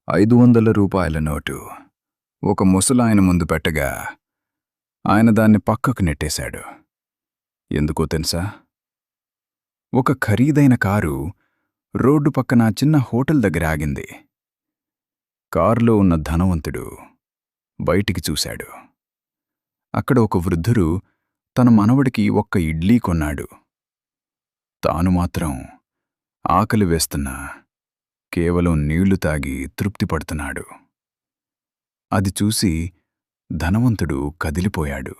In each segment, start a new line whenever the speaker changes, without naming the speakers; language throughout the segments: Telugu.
రూ. 500 నోటు ఒక ముసలాయన ముందు పెట్టగా ఆయన దాన్ని పక్కకు నెట్టేశాడు. ఎందుకో తెలుసా? ఒక ఖరీదైన కారు రోడ్డు పక్కన చిన్న హోటల్ దగ్గర ఆగింది. కారులో ఉన్న ధనవంతుడు బయటికి చూశాడు. అక్కడ ఒక వృద్ధుడు తన మనవడికి ఒక్క ఇడ్లీ కొన్నాడు. తాను మాత్రం ఆకలి వేస్తున్నా కేవలం నీళ్లు తాగి తృప్తి పడుతున్నాడు. అది చూసి ధనవంతుడు కదిలిపోయాడు.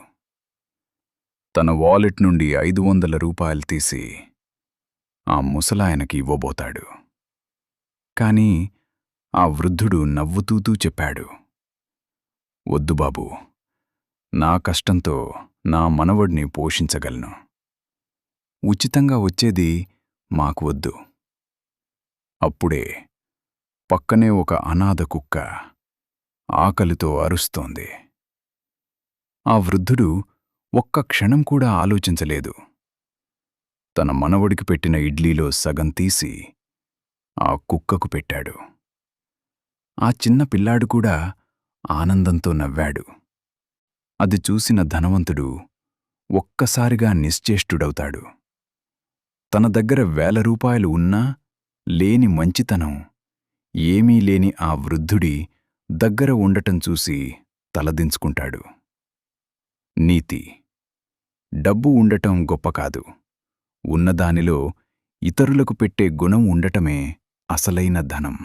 తన వాలెట్ నుండి రూ. 500 తీసి ఆ ముసలాయనకి ఇవ్వబోతాడు. కాని ఆ వృద్ధుడు నవ్వుతూతూ చెప్పాడు, "వద్దు బాబూ, నా కష్టంతో నా మనవడిని పోషించగలను. ఉచితంగా వచ్చేది మాకు వద్దు." అప్పుడే పక్కనే ఒక అనాథ కుక్క ఆకలితో అరుస్తోంది. ఆ వృద్ధుడు ఒక్క క్షణం కూడా ఆలోచించలేదు. తన మనవడికి పెట్టిన ఇడ్లీలో సగం తీసి ఆ కుక్కకు పెట్టాడు. ఆ చిన్న పిల్లాడు కూడా ఆనందంతో నవ్వాడు. అది చూసిన ధనవంతుడు ఒక్కసారిగా నిశ్చేష్టుడవుతాడు. తన దగ్గర ₹1000 ఉన్నా లేని మంచితనం ఏమీ లేని ఆ వృద్ధుడి దగ్గర ఉండటం చూసి తలదించుకుంటాడు. నీతి: డబ్బు ఉండటం గొప్ప కాదు, ఉన్నదానిలో ఇతరులకు పెట్టే గుణం ఉండటమే అసలైన ధనం.